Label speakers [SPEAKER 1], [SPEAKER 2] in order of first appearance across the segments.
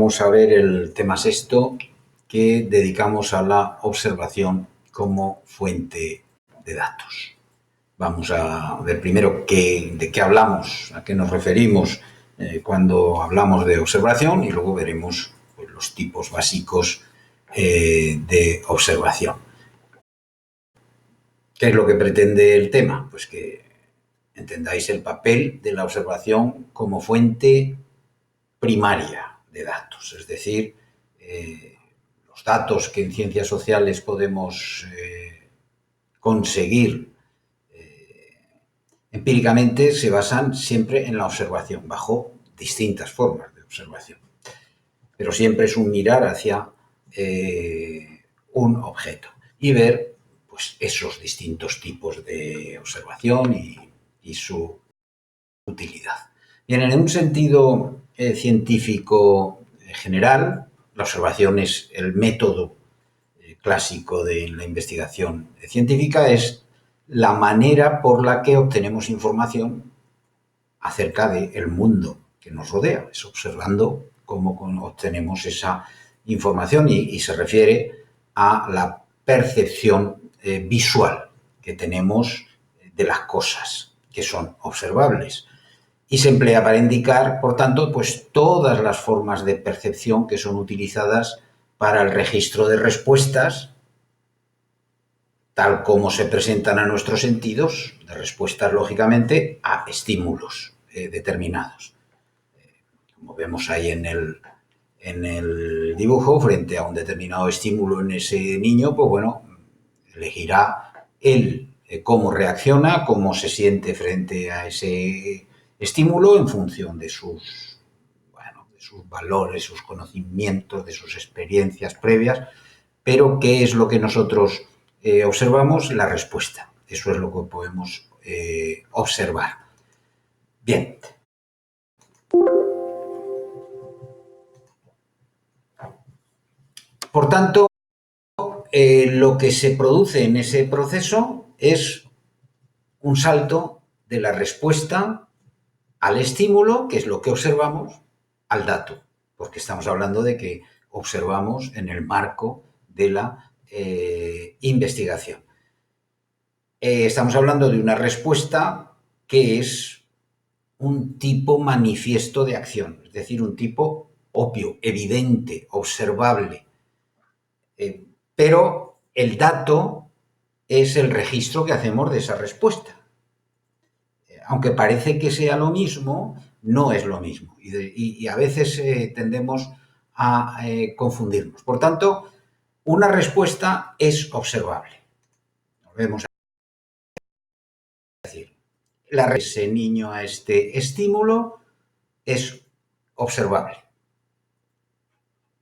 [SPEAKER 1] vamos a ver el tema sexto que dedicamos a la observación como fuente de datos. Vamos a ver primero de qué hablamos, a qué nos referimos cuando hablamos de observación y luego veremos pues, los tipos básicos de observación. ¿Qué es lo que pretende el tema? Pues que entendáis el papel de la observación como fuente primaria de datos, es decir, los datos que en ciencias sociales podemos conseguir empíricamente se basan siempre en la observación, bajo distintas formas de observación. Pero siempre es un mirar hacia un objeto y ver pues, esos distintos tipos de observación y su utilidad. Bien, en un sentido científico general, la observación es el método clásico de la investigación científica, es la manera por la que obtenemos información acerca del mundo que nos rodea, es observando cómo obtenemos esa información y se refiere a la percepción visual que tenemos de las cosas que son observables. Y se emplea para indicar, por tanto, pues todas las formas de percepción que son utilizadas para el registro de respuestas, tal como se presentan a nuestros sentidos, de respuestas, lógicamente, a estímulos determinados. Como vemos ahí en el dibujo, frente a un determinado estímulo en ese niño, pues bueno, elegirá él cómo reacciona, cómo se siente frente a ese estímulo en función de sus valores, sus conocimientos, de sus experiencias previas, pero ¿qué es lo que nosotros observamos? La respuesta. Eso es lo que podemos observar. Bien. Por tanto, lo que se produce en ese proceso es un salto de la respuesta al estímulo, que es lo que observamos, al dato, porque estamos hablando de que observamos en el marco de la investigación. Estamos hablando de una respuesta que es un tipo manifiesto de acción, es decir, un tipo obvio, evidente, observable. Pero el dato es el registro que hacemos de esa respuesta. Aunque parece que sea lo mismo, no es lo mismo. Y a veces tendemos a confundirnos. Por tanto, una respuesta es observable. Nos vemos aquí. Es decir, la respuesta de ese niño a este estímulo es observable.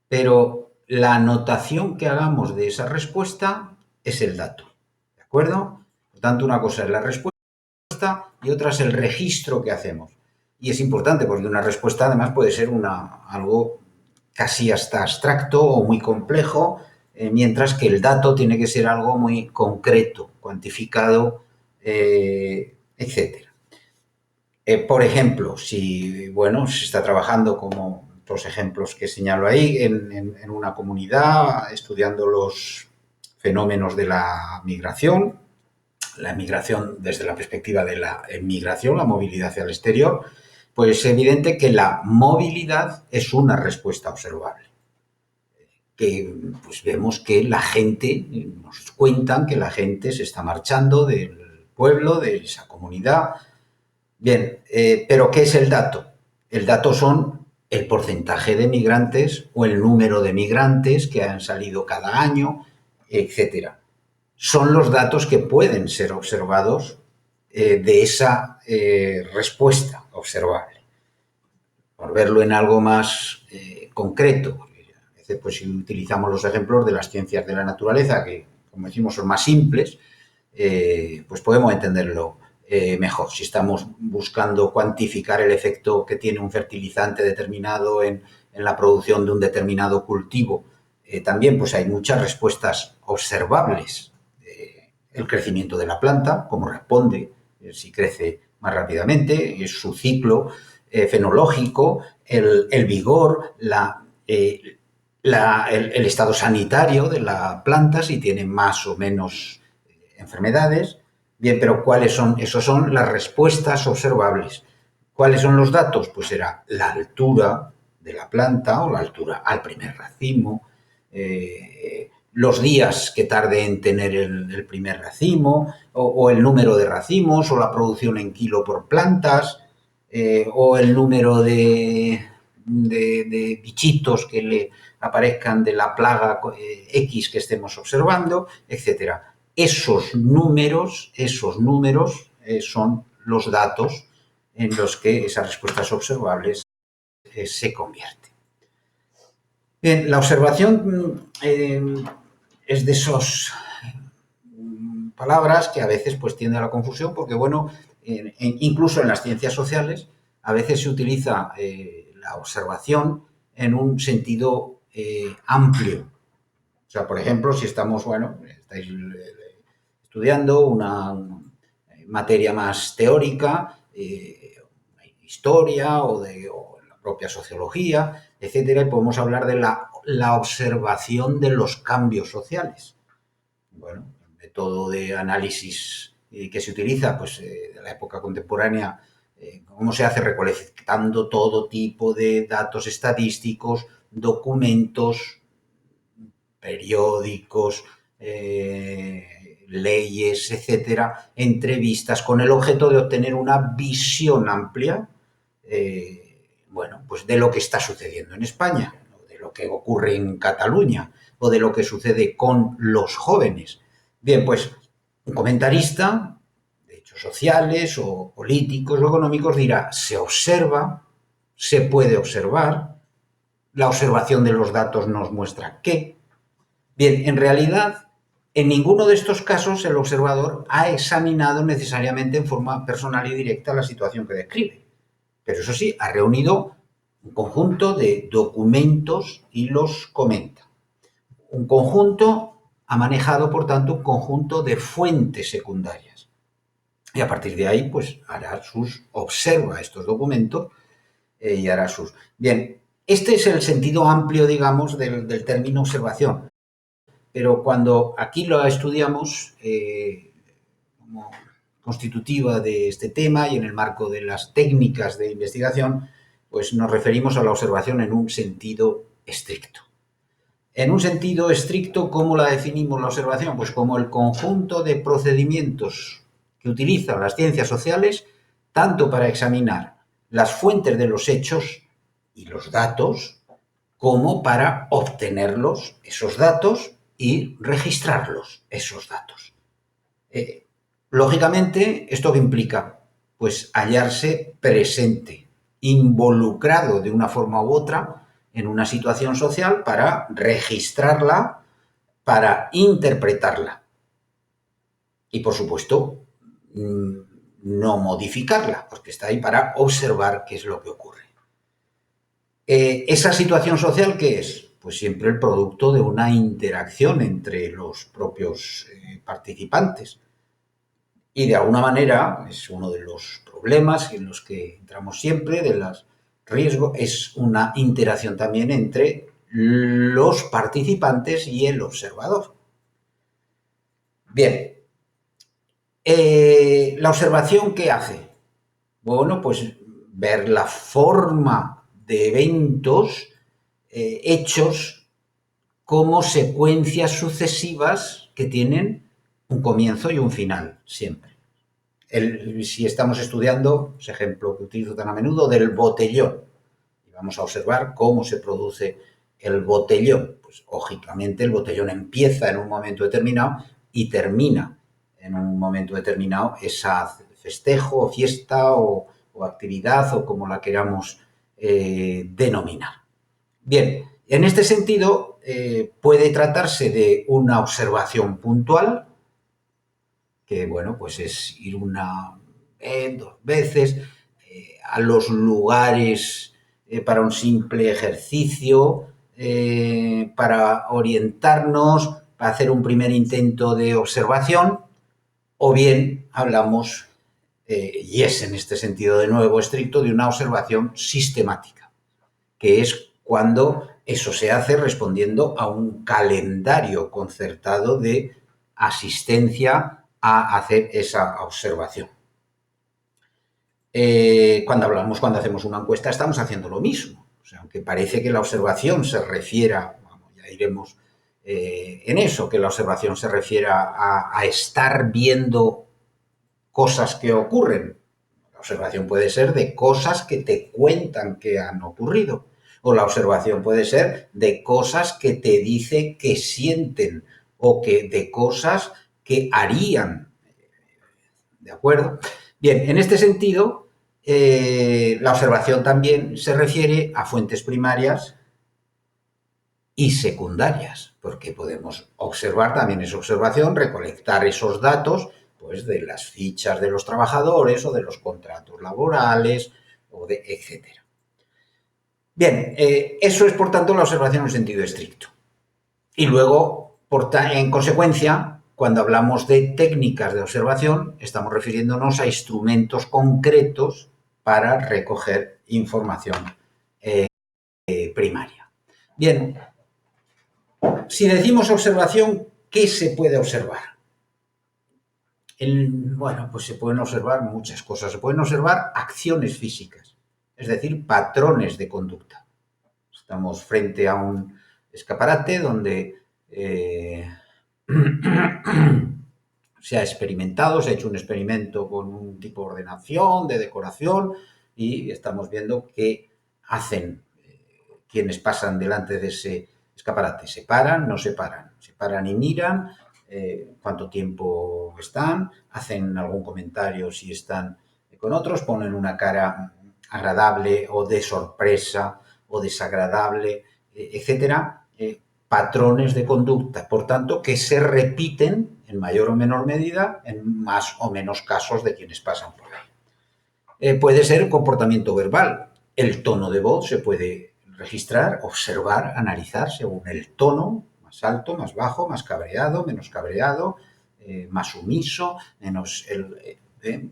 [SPEAKER 1] Pero la anotación que hagamos de esa respuesta es el dato. ¿De acuerdo? Por tanto, una cosa es la respuesta y otra es el registro que hacemos. Y es importante porque una respuesta además puede ser algo casi hasta abstracto o muy complejo, mientras que el dato tiene que ser algo muy concreto, cuantificado, etc. Por ejemplo, si se está trabajando como los ejemplos que señalo ahí en una comunidad estudiando los fenómenos de la migración desde la perspectiva de la migración, la movilidad hacia el exterior, pues es evidente que la movilidad es una respuesta observable. Que pues vemos que la gente, nos cuentan que la gente se está marchando del pueblo, de esa comunidad. Bien, pero ¿qué es el dato? El dato son el porcentaje de migrantes o el número de migrantes que han salido cada año, etcétera. Son los datos que pueden ser observados de esa respuesta observable. Por verlo en algo más concreto, a veces pues, si utilizamos los ejemplos de las ciencias de la naturaleza, que como decimos son más simples, pues podemos entenderlo mejor. Si estamos buscando cuantificar el efecto que tiene un fertilizante determinado en la producción de un determinado cultivo, también pues hay muchas respuestas observables. El crecimiento de la planta, cómo responde, si crece más rápidamente, es su ciclo fenológico, el vigor, la el estado sanitario de la planta, si tiene más o menos enfermedades. Bien, pero ¿cuáles son? Esas son las respuestas observables. ¿Cuáles son los datos? Pues será la altura de la planta o la altura al primer racimo, los días que tarde en tener el primer racimo, o el número de racimos, o la producción en kilo por plantas, o el número de bichitos que le aparezcan de la plaga X que estemos observando, etcétera. Esos números son los datos en los que esas respuestas observables se convierten. Bien, la observación es de esas palabras que a veces pues tiende a la confusión porque, bueno, incluso en las ciencias sociales a veces se utiliza la observación en un sentido amplio. O sea, por ejemplo, si estamos, bueno, estáis estudiando una materia más teórica, historia o la propia sociología, etcétera, y podemos hablar de la observación de los cambios sociales. Bueno, el método de análisis que se utiliza, pues, de la época contemporánea, cómo se hace recolectando todo tipo de datos estadísticos, documentos, periódicos, leyes, etcétera, entrevistas, con el objeto de obtener una visión amplia, bueno, pues de lo que está sucediendo en España, de lo que ocurre en Cataluña, o de lo que sucede con los jóvenes. Bien, pues un comentarista de hechos sociales o políticos o económicos dirá, se observa, se puede observar, la observación de los datos nos muestra que. Bien, en realidad, en ninguno de estos casos el observador ha examinado necesariamente en forma personal y directa la situación que describe. Pero eso sí, ha reunido un conjunto de documentos y los comenta. Un conjunto ha manejado, por tanto, un conjunto de fuentes secundarias. Y a partir de ahí, pues observa estos documentos y hará sus. Bien, este es el sentido amplio, digamos, del término observación. Pero cuando aquí lo estudiamos como constitutiva de este tema y en el marco de las técnicas de investigación, pues nos referimos a la observación en un sentido estricto. En un sentido estricto, ¿cómo la definimos la observación? Pues como el conjunto de procedimientos que utilizan las ciencias sociales tanto para examinar las fuentes de los hechos y los datos, como para obtenerlos, esos datos, y registrarlos, esos datos. Lógicamente, ¿esto qué implica? Pues hallarse presente, involucrado de una forma u otra en una situación social para registrarla, para interpretarla. Y, por supuesto, no modificarla, porque está ahí para observar qué es lo que ocurre. ¿Esa situación social qué es? Pues siempre el producto de una interacción entre los propios participantes. Y de alguna manera es uno de los problemas en los que entramos siempre, de los riesgos, es una interacción también entre los participantes y el observador. Bien, ¿la observación qué hace? Bueno, pues ver la forma de eventos hechos como secuencias sucesivas que tienen un comienzo y un final, siempre. Si estamos estudiando, ese ejemplo que utilizo tan a menudo, del botellón, y vamos a observar cómo se produce el botellón. Pues, lógicamente, el botellón empieza en un momento determinado y termina en un momento determinado esa festejo o fiesta o actividad o como la queramos denominar. Bien, en este sentido puede tratarse de una observación puntual, que bueno, pues es ir una vez, dos veces a los lugares para un simple ejercicio, para orientarnos, para hacer un primer intento de observación, o bien hablamos, y es en este sentido de nuevo estricto, de una observación sistemática, que es cuando Eso se hace respondiendo a un calendario concertado de asistencia a hacer esa observación. Cuando hacemos una encuesta, estamos haciendo lo mismo. O sea, aunque parece que la observación se refiera, bueno, ya iremos en eso, que la observación se refiera a estar viendo cosas que ocurren. La observación puede ser de cosas que te cuentan que han ocurrido. O la observación puede ser de cosas que te dice que sienten o que de cosas que harían. ¿De acuerdo? Bien, en este sentido, la observación también se refiere a fuentes primarias y secundarias, porque podemos observar, también es observación, recolectar esos datos pues, de las fichas de los trabajadores o de los contratos laborales, o de etcétera. Bien, eso es por tanto la observación en sentido estricto. Y luego, en consecuencia, cuando hablamos de técnicas de observación, estamos refiriéndonos a instrumentos concretos para recoger información primaria. Bien, si decimos observación, ¿qué se puede observar? Bueno, pues se pueden observar muchas cosas. Se pueden observar acciones físicas, es decir, patrones de conducta. Estamos frente a un escaparate donde se ha experimentado, se ha hecho un experimento con un tipo de ordenación, de decoración, y estamos viendo qué hacen quienes pasan delante de ese escaparate. ¿Se paran? ¿No se paran? ¿Se paran y miran? ¿Cuánto tiempo están? ¿Hacen algún comentario si están con otros? ¿Ponen una cara agradable o de sorpresa o desagradable, etcétera? Patrones de conducta, por tanto, que se repiten en mayor o menor medida en más o menos casos de quienes pasan por ahí. Puede ser comportamiento verbal. El tono de voz se puede registrar, observar, analizar según el tono, más alto, más bajo, más cabreado, menos cabreado, más sumiso, menos...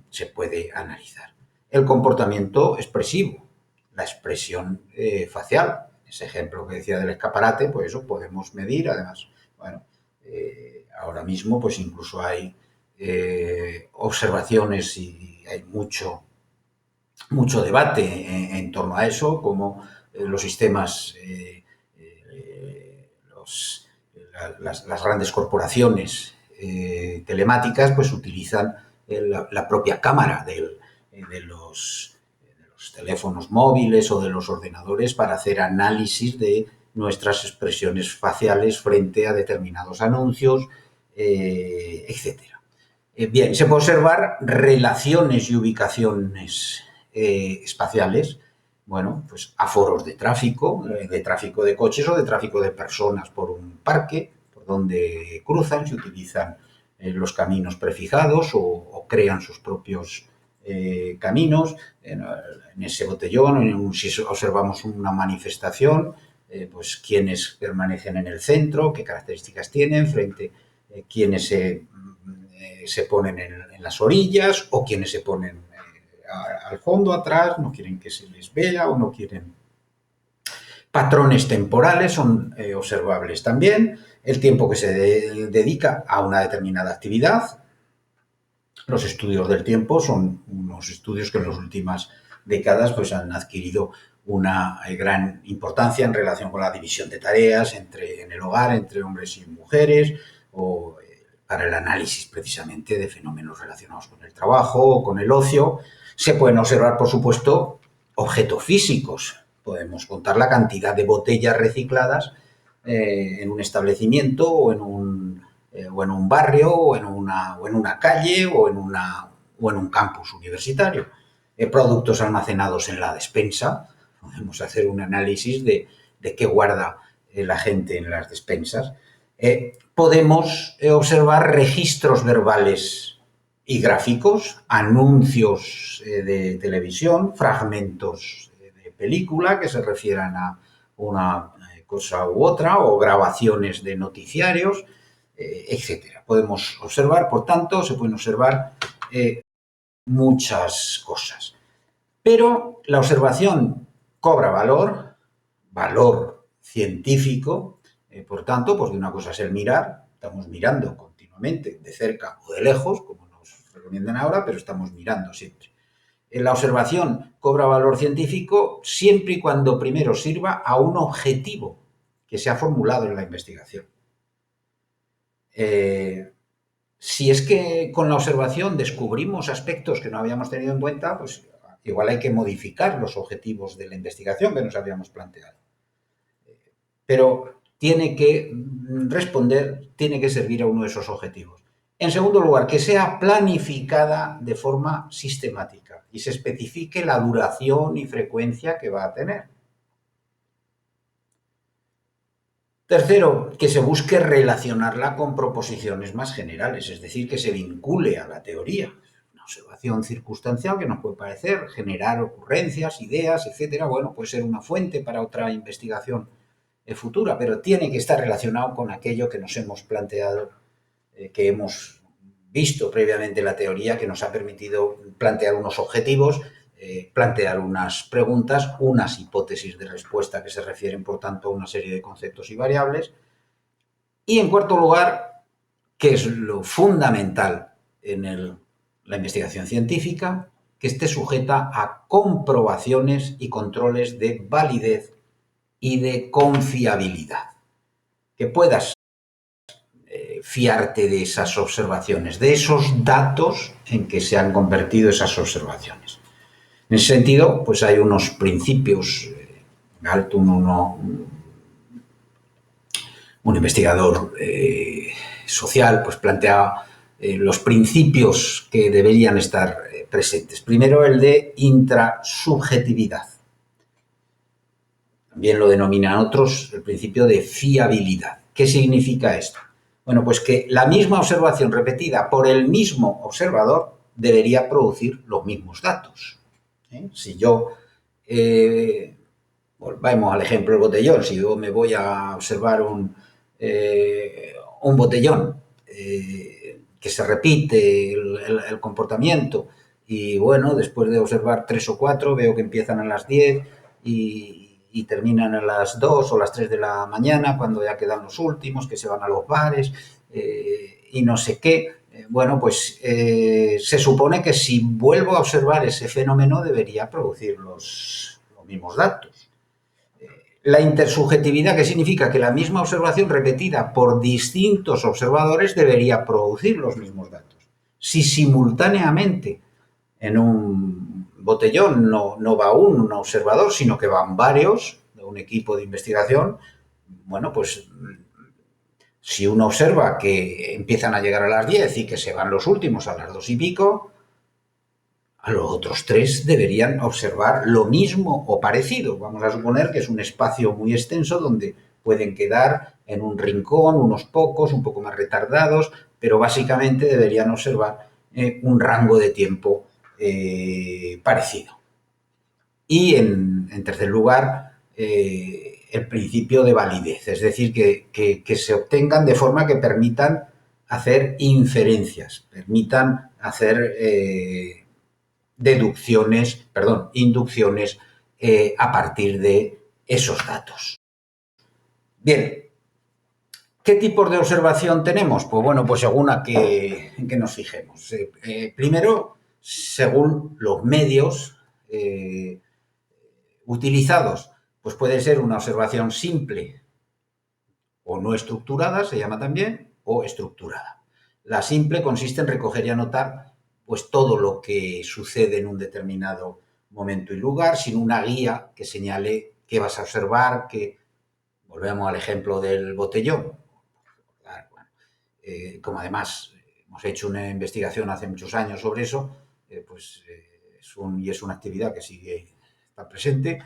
[SPEAKER 1] se puede analizar. El comportamiento expresivo, la expresión facial, ese ejemplo que decía del escaparate, pues eso podemos medir, además, bueno, ahora mismo pues incluso hay observaciones y hay mucho debate en torno a eso, como los sistemas, las grandes corporaciones telemáticas, pues utilizan la propia cámara de los teléfonos móviles o de los ordenadores para hacer análisis de nuestras expresiones faciales frente a determinados anuncios, etcétera. Bien, se puede observar relaciones y ubicaciones espaciales, bueno, pues aforos de tráfico de coches o de tráfico de personas por un parque, por donde cruzan, se utilizan los caminos prefijados o crean sus propios caminos. En ese botellón, si observamos una manifestación, pues quiénes permanecen en el centro, qué características tienen, frente a quiénes se ponen en las orillas o quienes se ponen al fondo, atrás, no quieren que se les vea o no quieren. Patrones temporales son observables también, el tiempo que se dedica a una determinada actividad. Los estudios del tiempo son unos estudios que en las últimas décadas pues, han adquirido una gran importancia en relación con la división de tareas en el hogar entre hombres y mujeres o para el análisis precisamente de fenómenos relacionados con el trabajo o con el ocio. Se pueden observar, por supuesto, objetos físicos. Podemos contar la cantidad de botellas recicladas en un establecimiento o en un barrio o en una calle o en un campus universitario. Productos almacenados en la despensa. Podemos hacer un análisis de qué guarda la gente en las despensas. Podemos observar registros verbales y gráficos, anuncios de televisión, fragmentos de película que se refieran a una cosa u otra, o grabaciones de noticiarios, etcétera. Podemos observar, por tanto, se pueden observar muchas cosas. Pero la observación cobra valor científico. Por tanto, pues de una cosa es el mirar, estamos mirando continuamente, de cerca o de lejos, como nos recomiendan ahora, pero estamos mirando siempre. La observación cobra valor científico siempre y cuando primero sirva a un objetivo que se ha formulado en la investigación. Si es que con la observación descubrimos aspectos que no habíamos tenido en cuenta, pues igual hay que modificar los objetivos de la investigación que nos habíamos planteado. Pero tiene que responder, tiene que servir a uno de esos objetivos. En segundo lugar, que sea planificada de forma sistemática y se especifique la duración y frecuencia que va a tener. Tercero, que se busque relacionarla con proposiciones más generales, es decir, que se vincule a la teoría. Una observación circunstancial que nos puede parecer generar ocurrencias, ideas, etcétera. Bueno, puede ser una fuente para otra investigación futura, pero tiene que estar relacionado con aquello que nos hemos planteado, que hemos visto previamente la teoría, que nos ha permitido plantear unos objetivos, plantear unas preguntas, unas hipótesis de respuesta que se refieren, por tanto, a una serie de conceptos y variables. Y, en cuarto lugar, que es lo fundamental en la investigación científica, que esté sujeta a comprobaciones y controles de validez y de confiabilidad. Que puedas fiarte de esas observaciones, de esos datos en que se han convertido esas observaciones. En ese sentido, pues hay unos principios. Galton, un investigador social, pues plantea los principios que deberían estar presentes. Primero, el de intrasubjetividad. También lo denominan otros el principio de fiabilidad. ¿Qué significa esto? Bueno, pues que la misma observación repetida por el mismo observador debería producir los mismos datos. Si yo, volvemos al ejemplo del botellón, si yo me voy a observar un botellón que se repite el comportamiento y bueno, después de observar 3 o 4 veo que empiezan a las 10 y terminan a las 2 o las 3 de la mañana, cuando ya quedan los últimos, que se van a los bares y no sé qué. Bueno, pues se supone que si vuelvo a observar ese fenómeno debería producir los mismos datos. La intersubjetividad, que significa que la misma observación repetida por distintos observadores debería producir los mismos datos. Si simultáneamente en un botellón no va un observador, sino que van varios de un equipo de investigación, bueno, pues si uno observa que empiezan a llegar a las 10 y que se van los últimos a las 2 y pico, a los otros 3 deberían observar lo mismo o parecido. Vamos a suponer que es un espacio muy extenso donde pueden quedar en un rincón unos pocos, un poco más retardados, pero básicamente deberían observar un rango de tiempo parecido. Y en tercer lugar, el principio de validez, es decir, que se obtengan de forma que permitan hacer inferencias, permitan hacer inducciones a partir de esos datos. Bien, ¿qué tipos de observación tenemos? Pues bueno, pues según a qué nos fijemos. Primero, según los medios utilizados, pues puede ser una observación simple o no estructurada, se llama también, o estructurada. La simple consiste en recoger y anotar pues todo lo que sucede en un determinado momento y lugar, sin una guía que señale qué vas a observar, que volvemos al ejemplo del botellón. Como además hemos hecho una investigación hace muchos años sobre eso, es una actividad que sigue está presente.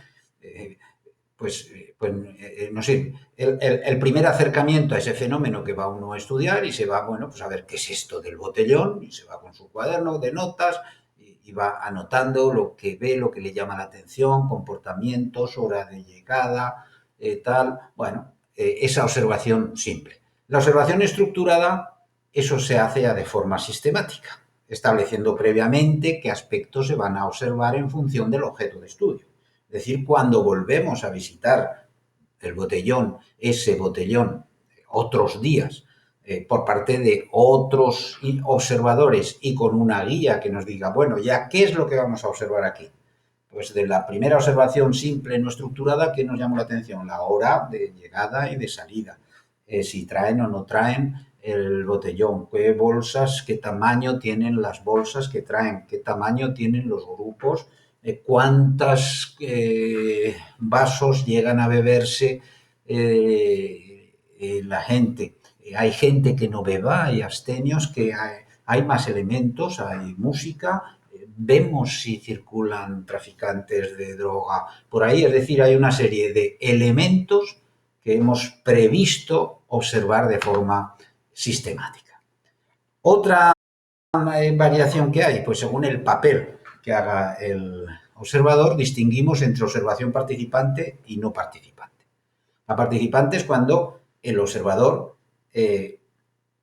[SPEAKER 1] No sé, el primer acercamiento a ese fenómeno que va uno a estudiar y se va, bueno, pues a ver qué es esto del botellón y se va con su cuaderno de notas y va anotando lo que ve, lo que le llama la atención, comportamientos, hora de llegada, tal. Bueno, esa observación simple. La observación estructurada, eso se hace ya de forma sistemática, estableciendo previamente qué aspectos se van a observar en función del objeto de estudio. Es decir, cuando volvemos a visitar el botellón, ese botellón, otros días, por parte de otros observadores y con una guía que nos diga, bueno, ya, ¿qué es lo que vamos a observar aquí? Pues de la primera observación simple no estructurada, ¿qué nos llamó la atención? La hora de llegada y de salida. Si traen o no traen el botellón, qué bolsas, qué tamaño tienen las bolsas que traen, qué tamaño tienen los grupos, cuántos vasos llegan a beberse la gente. Hay gente que no beba, hay abstenios, que hay más elementos, hay música, vemos si circulan traficantes de droga por ahí, es decir, hay una serie de elementos que hemos previsto observar de forma sistemática. Otra variación que hay, pues según el papel que haga el observador, distinguimos entre observación participante y no participante. La participante es cuando el observador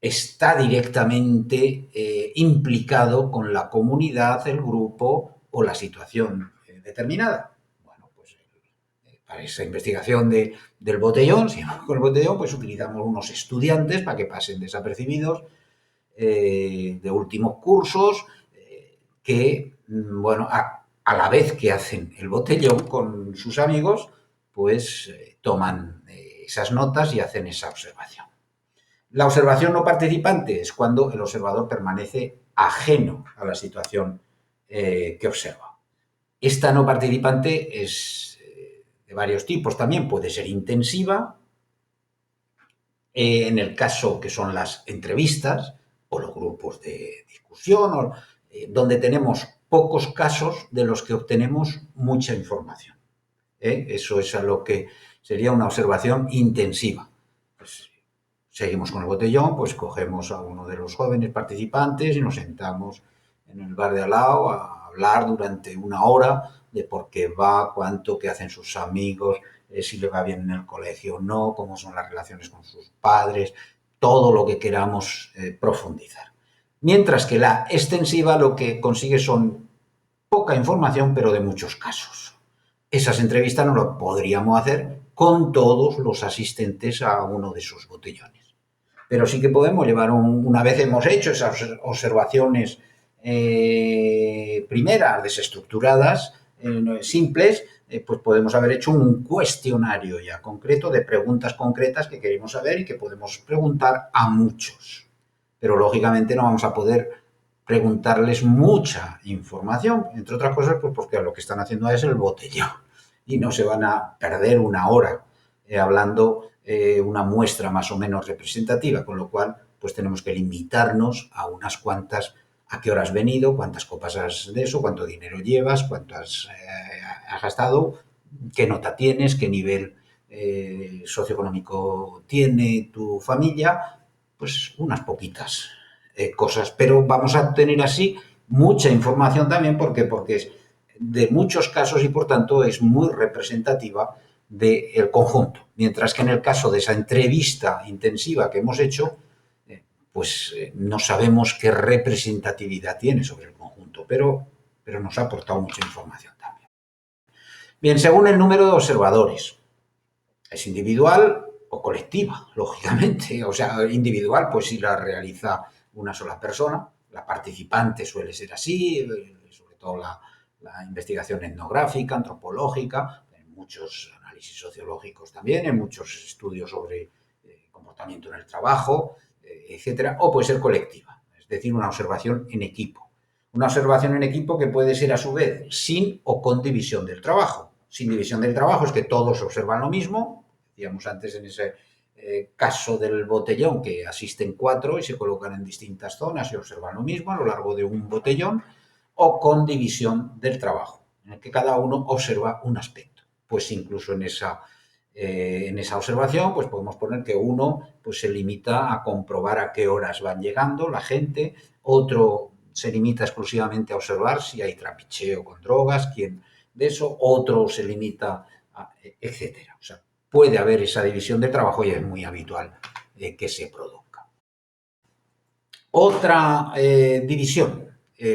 [SPEAKER 1] está directamente implicado con la comunidad, el grupo o la situación determinada. Bueno, pues para esa investigación del botellón, si vamos con el botellón, pues utilizamos unos estudiantes para que pasen desapercibidos de últimos cursos que, bueno, a la vez que hacen el botellón con sus amigos, pues toman esas notas y hacen esa observación. La observación no participante es cuando el observador permanece ajeno a la situación que observa. Esta no participante es de varios tipos también. Puede ser intensiva, en el caso que son las entrevistas o los grupos de discusión, donde tenemos pocos casos de los que obtenemos mucha información. Eso es a lo que sería una observación intensiva. Pues, seguimos con el botellón, pues cogemos a uno de los jóvenes participantes y nos sentamos en el bar de al lado a hablar durante una hora de por qué va, cuánto, qué hacen sus amigos, si le va bien en el colegio o no, cómo son las relaciones con sus padres, todo lo que queramos profundizar. Mientras que la extensiva lo que consigue son poca información, pero de muchos casos. Esas entrevistas no lo podríamos hacer con todos los asistentes a uno de sus botellones. Pero sí que podemos llevar, una vez hemos hecho esas observaciones primeras, desestructuradas, simples, pues podemos haber hecho un cuestionario ya concreto de preguntas concretas que queremos saber y que podemos preguntar a muchos. Pero lógicamente no vamos a poder preguntarles mucha información, entre otras cosas, pues porque lo que están haciendo es el botellón y no se van a perder una hora hablando una muestra más o menos representativa, con lo cual pues tenemos que limitarnos a unas cuantas, a qué hora has venido, cuántas copas has de eso, cuánto dinero llevas, cuánto has gastado, qué nota tienes, qué nivel socioeconómico tiene tu familia, pues unas poquitas cosas, pero vamos a tener así mucha información también porque es de muchos casos y por tanto es muy representativa del conjunto. Mientras que en el caso de esa entrevista intensiva que hemos hecho, pues no sabemos qué representatividad tiene sobre el conjunto, pero nos ha aportado mucha información también. Bien, según el número de observadores, es individual o colectiva, lógicamente. O sea, individual, pues si la realiza una sola persona, la participante suele ser así, sobre todo la investigación etnográfica, antropológica, en muchos análisis sociológicos también, en muchos estudios sobre comportamiento en el trabajo, etcétera, o puede ser colectiva, es decir, una observación en equipo. Una observación en equipo que puede ser a su vez sin o con división del trabajo. Sin división del trabajo es que todos observan lo mismo, decíamos antes en ese caso del botellón que asisten 4 y se colocan en distintas zonas y observan lo mismo a lo largo de un botellón, o con división del trabajo, en el que cada uno observa un aspecto. Pues incluso en esa observación pues podemos poner que uno pues se limita a comprobar a qué horas van llegando la gente, otro se limita exclusivamente a observar si hay trapicheo con drogas, quién de eso, otro se limita a, etcétera. O sea, puede haber esa división de trabajo y es muy habitual que se produzca. Otra división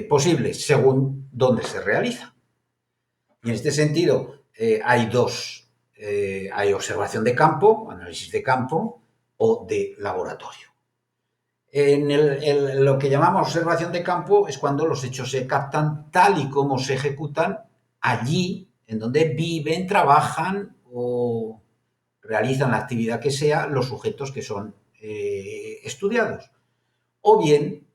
[SPEAKER 1] posible según dónde se realiza. Y en este sentido hay dos hay observación de campo, análisis de campo o de laboratorio. Lo que llamamos observación de campo es cuando los hechos se captan tal y como se ejecutan allí, en donde viven, trabajan o realizan la actividad que sea los sujetos que son estudiados. O bien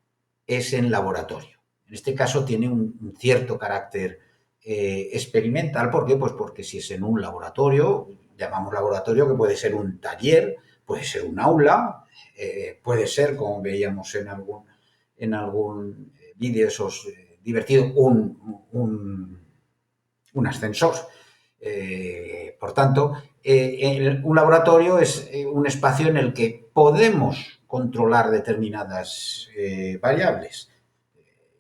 [SPEAKER 1] es en laboratorio. En este caso tiene un cierto carácter experimental. ¿Por qué? Pues porque si es en un laboratorio, llamamos laboratorio, que puede ser un taller, puede ser un aula, puede ser, como veíamos en algún vídeo esos divertido, un ascensor. Por tanto, un laboratorio es un espacio en el que podemos controlar determinadas variables.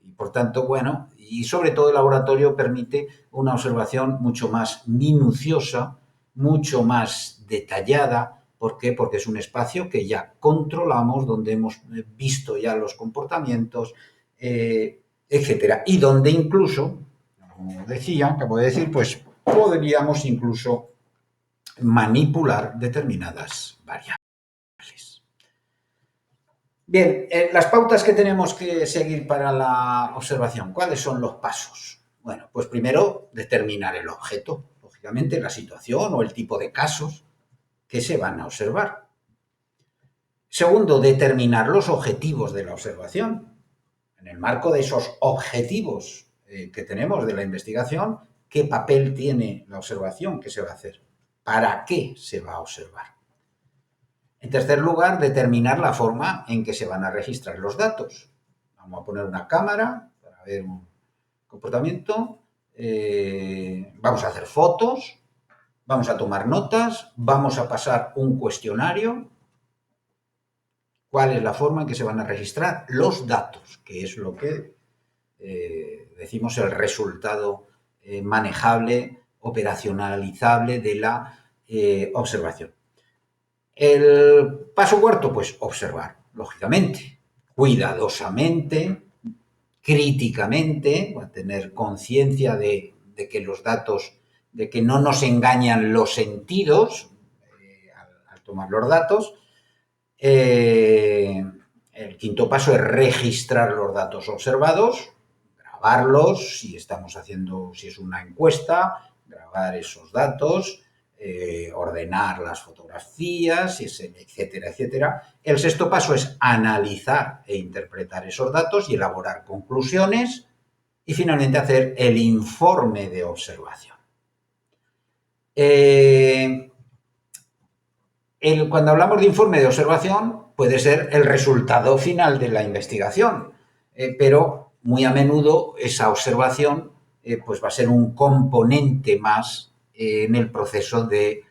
[SPEAKER 1] Y por tanto, bueno, y sobre todo el laboratorio permite una observación mucho más minuciosa, mucho más detallada. ¿Por qué? Porque es un espacio que ya controlamos, donde hemos visto ya los comportamientos, etcétera. Y donde incluso, como decía, acabo de decir, pues podríamos incluso manipular determinadas variables. Bien, las pautas que tenemos que seguir para la observación, ¿cuáles son los pasos? Bueno, pues primero determinar el objeto, lógicamente la situación o el tipo de casos que se van a observar. Segundo, determinar los objetivos de la observación. En el marco de esos objetivos que tenemos de la investigación, ¿qué papel tiene la observación que se va a hacer? ¿Para qué se va a observar? En tercer lugar, determinar la forma en que se van a registrar los datos. Vamos a poner una cámara para ver un comportamiento, vamos a hacer fotos, vamos a tomar notas, vamos a pasar un cuestionario. ¿Cuál es la forma en que se van a registrar los datos? Que es lo que decimos el resultado manejable, operacionalizable de la observación. El paso cuarto, pues observar, lógicamente, cuidadosamente, críticamente, a tener conciencia de que los datos, de que no nos engañan los sentidos al tomar los datos. El quinto paso es registrar los datos observados, grabarlos, si es una encuesta, grabar esos datos, ordenar las fotografías, etcétera, etcétera. El sexto paso es analizar e interpretar esos datos y elaborar conclusiones y finalmente hacer el informe de observación. Cuando hablamos de informe de observación, puede ser el resultado final de la investigación, pero muy a menudo esa observación pues va a ser un componente más en el proceso de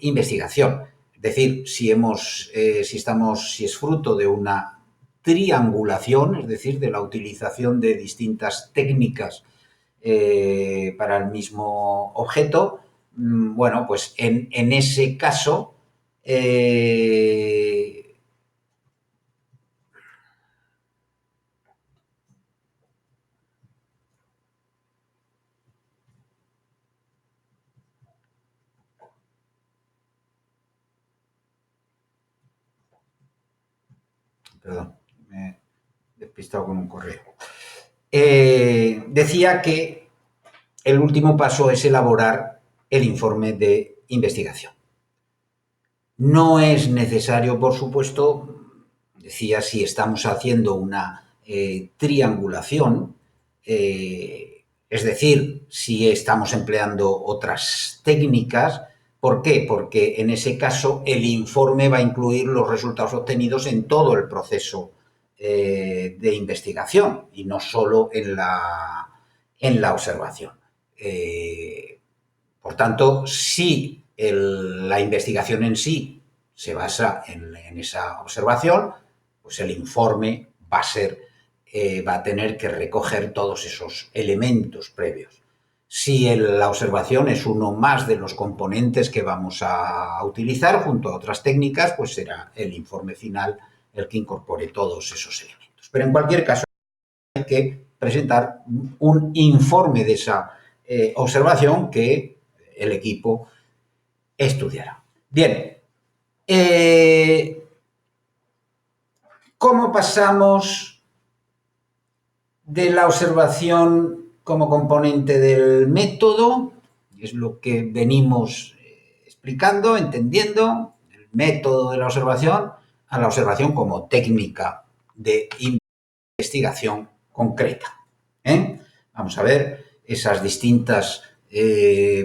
[SPEAKER 1] investigación. Es decir, si es fruto de una triangulación, es decir, de la utilización de distintas técnicas para el mismo objeto, bueno, pues en ese caso perdón, me he despistado con un correo. Decía que el último paso es elaborar el informe de investigación. No es necesario, por supuesto, decía, si estamos haciendo una triangulación, es decir, si estamos empleando otras técnicas. ¿Por qué? Porque en ese caso el informe va a incluir los resultados obtenidos en todo el proceso de investigación y no solo en la observación. Por tanto, si la investigación en sí se basa en esa observación, pues el informe va a tener que recoger todos esos elementos previos. Si la observación es uno más de los componentes que vamos a utilizar junto a otras técnicas, pues será el informe final el que incorpore todos esos elementos. Pero en cualquier caso hay que presentar un informe de esa observación que el equipo estudiará. Bien, ¿cómo pasamos de la observación como componente del método? Es lo que venimos explicando, entendiendo, el método de la observación, a la observación como técnica de investigación concreta. Vamos a ver esas distintas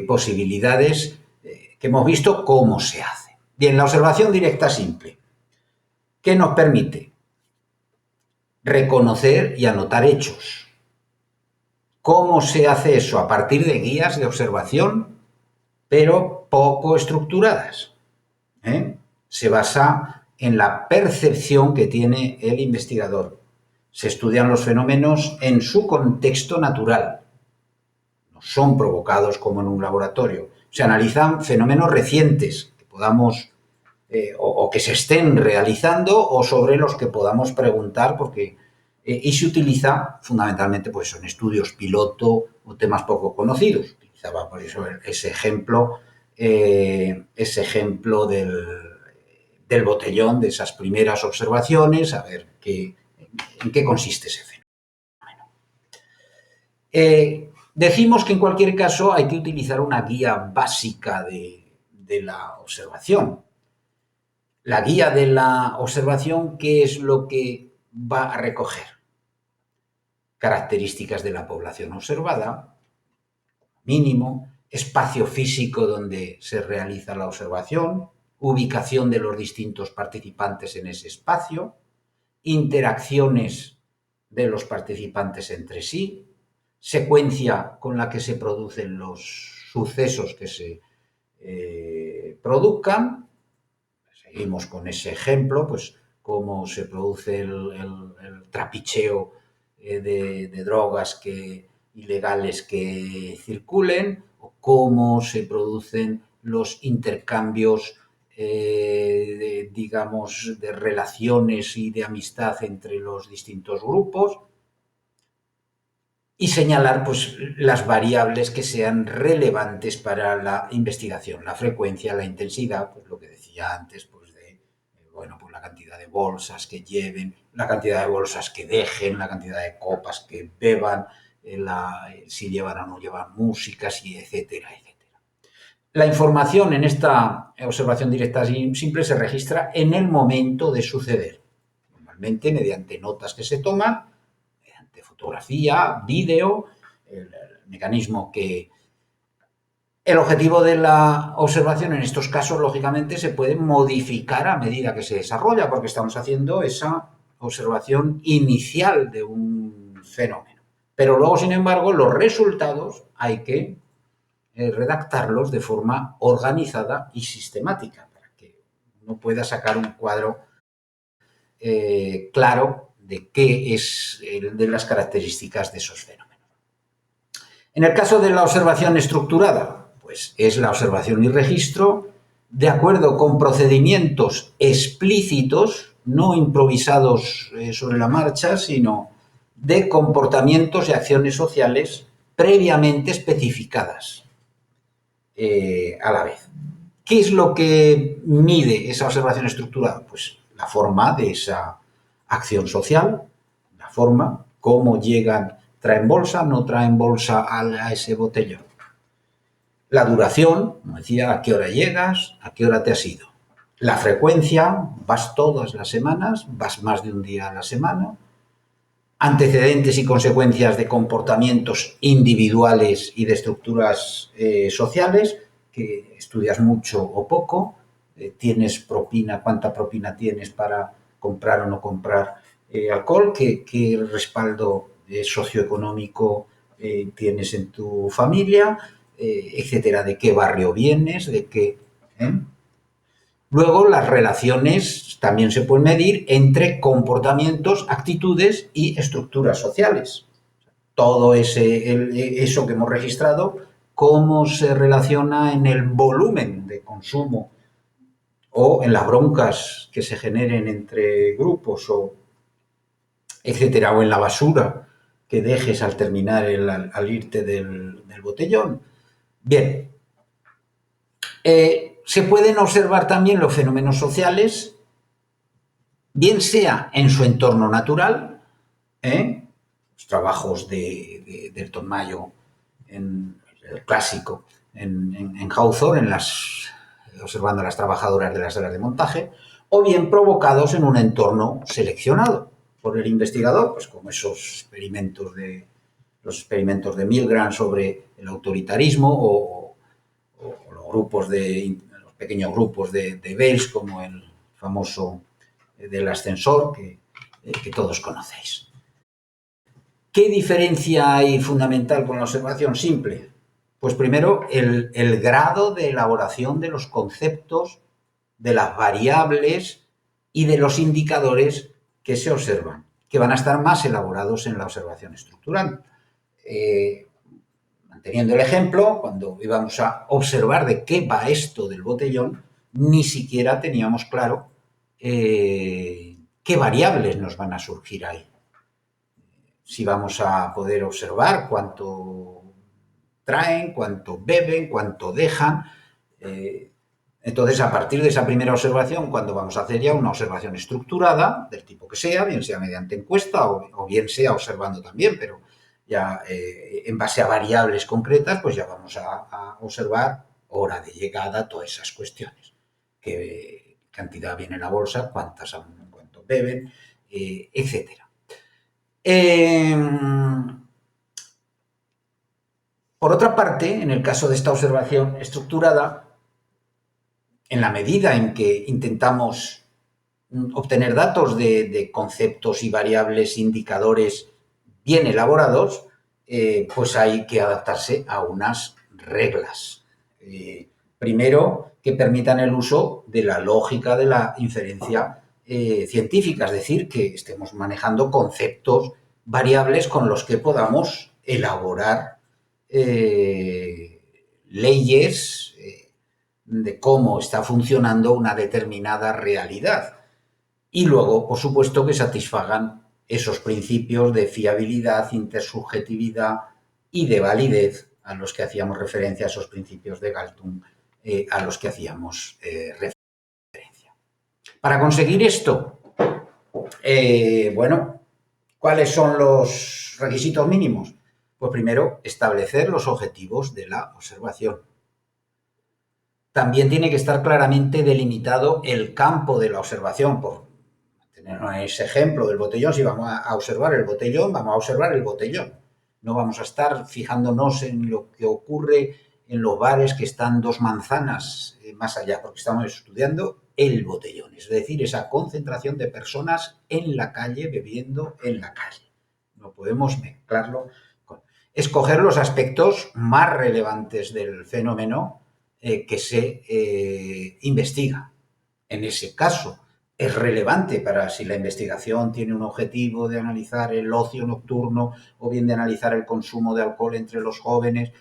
[SPEAKER 1] posibilidades que hemos visto cómo se hace. Bien, la observación directa simple, ¿qué nos permite? Reconocer y anotar hechos. ¿Cómo se hace eso? A partir de guías de observación, pero poco estructuradas. Se basa en la percepción que tiene el investigador. Se estudian los fenómenos en su contexto natural. No son provocados como en un laboratorio. Se analizan fenómenos recientes que podamos o que se estén realizando o sobre los que podamos preguntar porque y se utiliza fundamentalmente pues en estudios piloto o temas poco conocidos. Utilizaba por eso ese ejemplo del botellón, de esas primeras observaciones, a ver en qué consiste ese fenómeno. Decimos que en cualquier caso hay que utilizar una guía básica de la observación. La guía de la observación, ¿qué es lo que va a recoger? Características de la población observada, mínimo, espacio físico donde se realiza la observación, ubicación de los distintos participantes en ese espacio, interacciones de los participantes entre sí, secuencia con la que se producen los sucesos que se produzcan. Seguimos con ese ejemplo, pues cómo se produce el trapicheo de drogas ilegales que circulen, o cómo se producen los intercambios, digamos, de relaciones y de amistad entre los distintos grupos, y señalar pues, las variables que sean relevantes para la investigación, la frecuencia, la intensidad, pues lo que decía antes, pues pues la cantidad de bolsas que lleven, la cantidad de bolsas que dejen, la cantidad de copas que beban, si llevan o no llevan músicas, y etcétera, etcétera. La información en esta observación directa simple se registra en el momento de suceder, normalmente mediante notas que se toman, mediante fotografía, vídeo, el mecanismo que... El objetivo de la observación en estos casos, lógicamente, se puede modificar a medida que se desarrolla, porque estamos haciendo esa observación inicial de un fenómeno. Pero luego, sin embargo, los resultados hay que redactarlos de forma organizada y sistemática, para que uno pueda sacar un cuadro claro de qué es de las características de esos fenómenos. En el caso de la observación estructurada, pues es la observación y registro de acuerdo con procedimientos explícitos, no improvisados sobre la marcha, sino de comportamientos y acciones sociales previamente especificadas a la vez. ¿Qué es lo que mide esa observación estructurada? Pues la forma de esa acción social, la forma, cómo llegan, traen bolsa, no traen bolsa a ese botellón. La duración, como decía, a qué hora llegas, a qué hora te has ido. La frecuencia, vas todas las semanas, vas más de un día a la semana. Antecedentes y consecuencias de comportamientos individuales y de estructuras sociales, que estudias mucho o poco. Tienes propina, cuánta propina tienes para comprar o no comprar alcohol, qué respaldo socioeconómico tienes en tu familia, etcétera, de qué barrio vienes, de qué... Luego, las relaciones también se pueden medir entre comportamientos, actitudes y estructuras sociales. Todo eso que hemos registrado, cómo se relaciona en el volumen de consumo o en las broncas que se generen entre grupos, o etcétera, o en la basura que dejes al terminar al irte del botellón. Bien, Se pueden observar también los fenómenos sociales, bien sea en su entorno natural, los trabajos de Elton Mayo, en el clásico, en Hawthorne, observando a las trabajadoras de las salas de montaje, o bien provocados en un entorno seleccionado por el investigador, pues como los experimentos de Milgram sobre el autoritarismo o los pequeños grupos de Bales, como el famoso del ascensor que todos conocéis. ¿Qué diferencia hay fundamental con la observación simple? Pues primero, el grado de elaboración de los conceptos, de las variables y de los indicadores que se observan, que van a estar más elaborados en la observación estructural. Manteniendo el ejemplo, cuando íbamos a observar de qué va esto del botellón, ni siquiera teníamos claro qué variables nos van a surgir ahí. Si vamos a poder observar cuánto traen, cuánto beben, cuánto dejan. Entonces, a partir de esa primera observación, cuando vamos a hacer ya una observación estructurada, del tipo que sea, bien sea mediante encuesta o bien sea observando también, pero ya en base a variables concretas, pues ya vamos a observar hora de llegada, todas esas cuestiones. Qué cantidad viene en la bolsa, cuánto beben, etcétera. Por otra parte, en el caso de esta observación estructurada, en la medida en que intentamos obtener datos de conceptos y variables, indicadores bien elaborados, pues hay que adaptarse a unas reglas. Primero, que permitan el uso de la lógica de la inferencia científica, es decir, que estemos manejando conceptos variables con los que podamos elaborar leyes de cómo está funcionando una determinada realidad. Y luego, por supuesto, que satisfagan esos principios de fiabilidad, intersubjetividad y de validez a los que hacíamos referencia, a esos principios de Galtung a los que hacíamos referencia. Para conseguir esto, bueno, ¿cuáles son los requisitos mínimos? Pues primero, establecer los objetivos de la observación. También tiene que estar claramente delimitado el campo de la observación. Por tener ese ejemplo del botellón, si vamos a observar el botellón, vamos a observar el botellón. No vamos a estar fijándonos en lo que ocurre en los bares que están 2 manzanas más allá, porque estamos estudiando el botellón, es decir, esa concentración de personas en la calle, bebiendo en la calle. No podemos mezclarlo con... Escoger los aspectos más relevantes del fenómeno que se investiga. En ese caso, es relevante para si la investigación tiene un objetivo de analizar el ocio nocturno o bien de analizar el consumo de alcohol entre los jóvenes.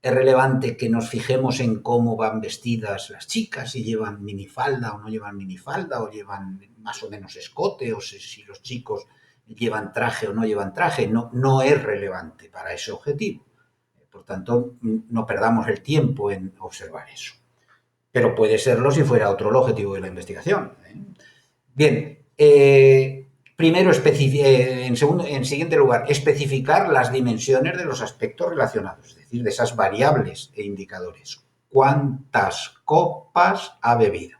[SPEAKER 1] Es relevante que nos fijemos en cómo van vestidas las chicas, si llevan minifalda o no llevan minifalda, o llevan más o menos escote, o si los chicos llevan traje o no llevan traje. No es relevante para ese objetivo. Por tanto, no perdamos el tiempo en observar eso. Pero puede serlo si fuera otro el objetivo de la investigación. Bien, primero, en siguiente lugar, especificar las dimensiones de los aspectos relacionados, es decir, de esas variables e indicadores. ¿Cuántas copas ha bebido?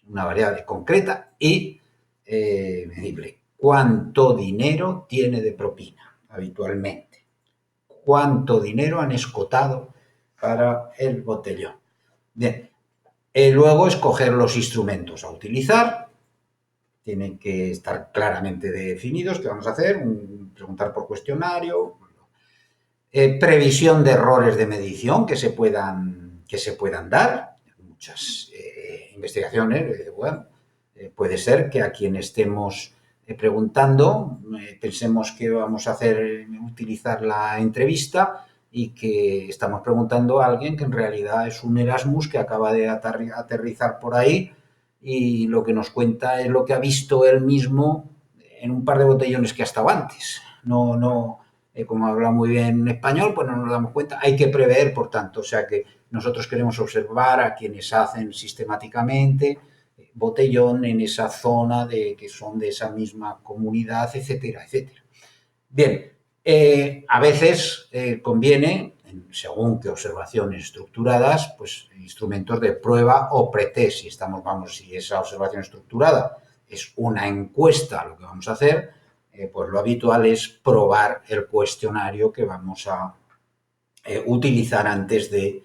[SPEAKER 1] Una variable concreta y medible. ¿Cuánto dinero tiene de propina habitualmente? ¿Cuánto dinero han escotado para el botellón? Bien. Luego, escoger los instrumentos a utilizar. Tienen que estar claramente definidos. ¿Qué vamos a hacer? Preguntar por cuestionario. Previsión de errores de medición que se puedan dar. Muchas investigaciones. Bueno, puede ser que a quien estemos preguntando pensemos que vamos a utilizar la entrevista y que estamos preguntando a alguien que en realidad es un Erasmus que acaba de aterrizar por ahí y lo que nos cuenta es lo que ha visto él mismo en un par de botellones que ha estado antes. Como habla muy bien español, pues no nos damos cuenta. Hay que prever, por tanto, o sea que nosotros queremos observar a quienes hacen sistemáticamente botellón en esa zona que son de esa misma comunidad, etcétera, etcétera. Bien, a veces conviene, según qué observaciones estructuradas, pues instrumentos de prueba o pretest. Si esa observación estructurada es una encuesta, lo que vamos a hacer, pues lo habitual es probar el cuestionario que vamos a utilizar antes de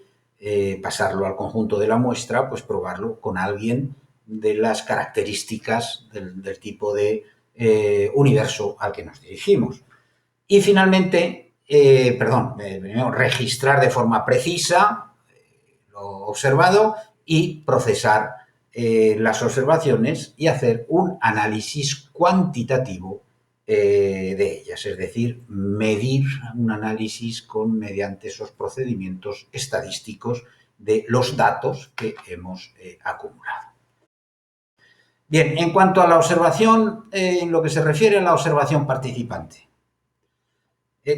[SPEAKER 1] pasarlo al conjunto de la muestra, pues probarlo con alguien de las características del tipo de universo al que nos dirigimos. Y finalmente, primero registrar de forma precisa lo observado y procesar las observaciones y hacer un análisis cuantitativo de ellas, es decir, medir un análisis mediante esos procedimientos estadísticos de los datos que hemos acumulado. Bien, en cuanto a la observación, en lo que se refiere a la observación participante,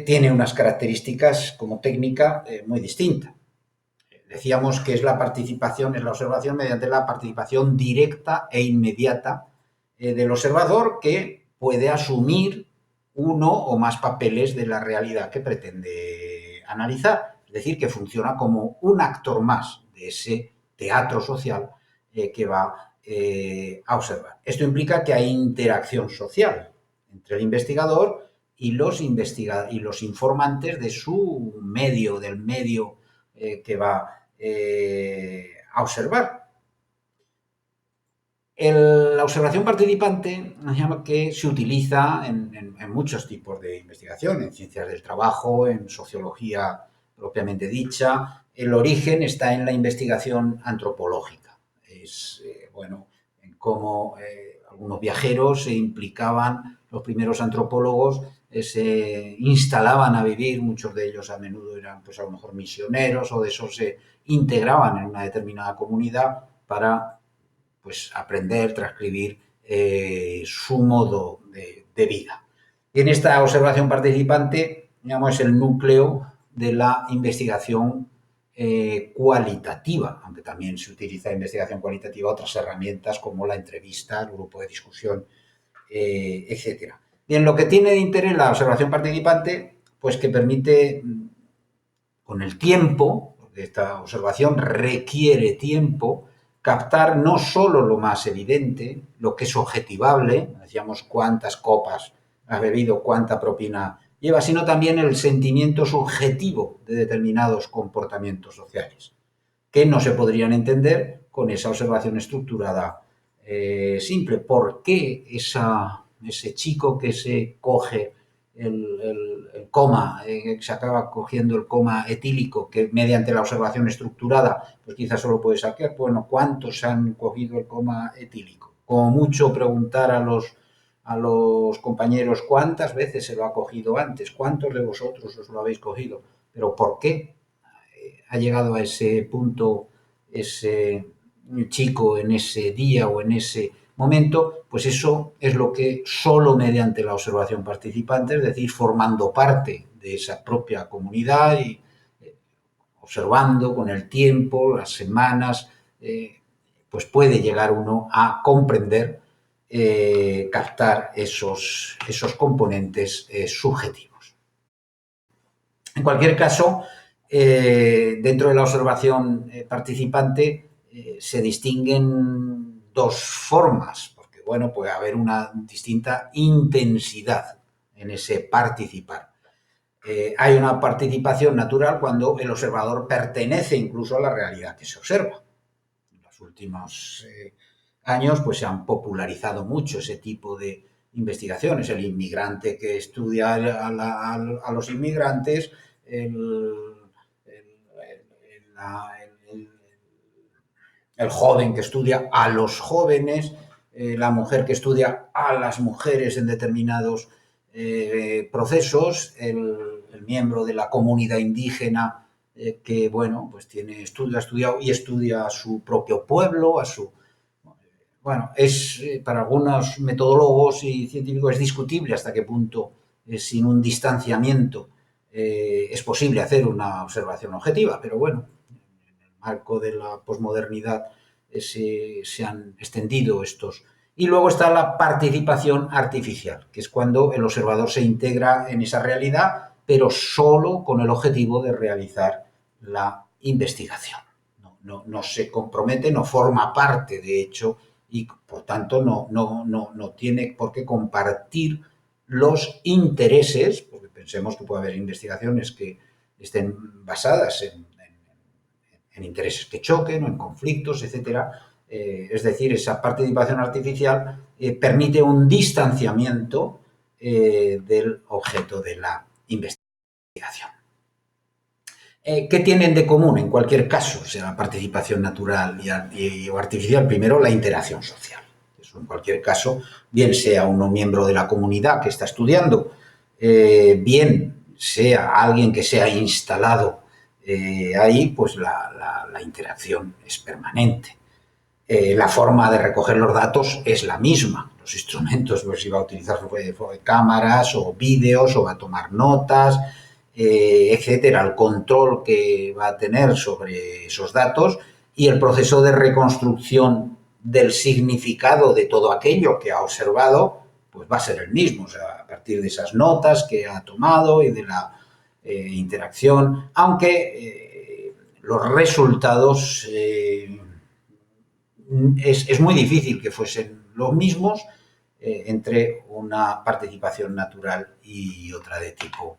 [SPEAKER 1] tiene unas características como técnica muy distintas. Decíamos que es la observación mediante la participación directa e inmediata del observador, que puede asumir uno o más papeles de la realidad que pretende analizar. Es decir, que funciona como un actor más de ese teatro social que va a observar. Esto implica que hay interacción social entre el investigador y los informantes de su medio, del medio que va a observar. La observación participante que se utiliza en muchos tipos de investigación, en ciencias del trabajo, en sociología propiamente dicha. El origen está en la investigación antropológica. En cómo algunos viajeros se implicaban, los primeros antropólogos se instalaban a vivir, muchos de ellos a menudo eran pues a lo mejor misioneros, o de esos se integraban en una determinada comunidad para pues aprender, transcribir su modo de vida. Y en esta observación participante, es el núcleo de la investigación cualitativa, aunque también se utiliza investigación cualitativa otras herramientas como la entrevista, el grupo de discusión, etcétera. Bien, lo que tiene de interés la observación participante, pues que permite, con el tiempo, porque esta observación requiere tiempo, captar no solo lo más evidente, lo que es objetivable, decíamos cuántas copas has bebido, cuánta propina lleva, sino también el sentimiento subjetivo de determinados comportamientos sociales, que no se podrían entender con esa observación estructurada simple. ¿Por qué ese chico que se coge el coma, se acaba cogiendo el coma etílico, que mediante la observación estructurada, pues quizás solo puede sacar, bueno, ¿cuántos han cogido el coma etílico? Como mucho preguntar a los compañeros cuántas veces se lo ha cogido antes, cuántos de vosotros os lo habéis cogido, pero ¿por qué ha llegado a ese punto ese chico en ese día o en ese momento? Pues eso es lo que solo mediante la observación participante, es decir, formando parte de esa propia comunidad y observando con el tiempo, las semanas, pues puede llegar uno a comprender, captar esos componentes subjetivos. En cualquier caso, dentro de la observación participante se distinguen dos formas, porque puede haber una distinta intensidad en ese participar. Hay una participación natural cuando el observador pertenece incluso a la realidad que se observa. En los últimos años pues se han popularizado mucho ese tipo de investigaciones, el inmigrante que estudia a los inmigrantes, el joven que estudia a los jóvenes, la mujer que estudia a las mujeres en determinados procesos, el miembro de la comunidad indígena que, pues ha estudiado y estudia a su propio pueblo, para algunos metodólogos y científicos es discutible hasta qué punto, sin un distanciamiento, es posible hacer una observación objetiva, pero arco de la posmodernidad se han extendido estos. Y luego está la participación artificial, que es cuando el observador se integra en esa realidad, pero solo con el objetivo de realizar la investigación. No se compromete, no forma parte, de hecho, y por tanto no tiene por qué compartir los intereses, porque pensemos que puede haber investigaciones que estén basadas en intereses que choquen o en conflictos, etcétera. Es decir, esa participación artificial permite un distanciamiento del objeto de la investigación. ¿Qué tienen de común en cualquier caso? O sea, la participación natural o artificial. Primero, la interacción social. Eso en cualquier caso, bien sea uno miembro de la comunidad que está estudiando, bien sea alguien que se ha instalado ahí, pues la interacción es permanente. La forma de recoger los datos es la misma. Los instrumentos, pues si va a utilizar cámaras o vídeos o va a tomar notas, etcétera, el control que va a tener sobre esos datos y el proceso de reconstrucción del significado de todo aquello que ha observado, pues va a ser el mismo. O sea, a partir de esas notas que ha tomado y de la interacción, aunque los resultados es muy difícil que fuesen los mismos entre una participación natural y otra de tipo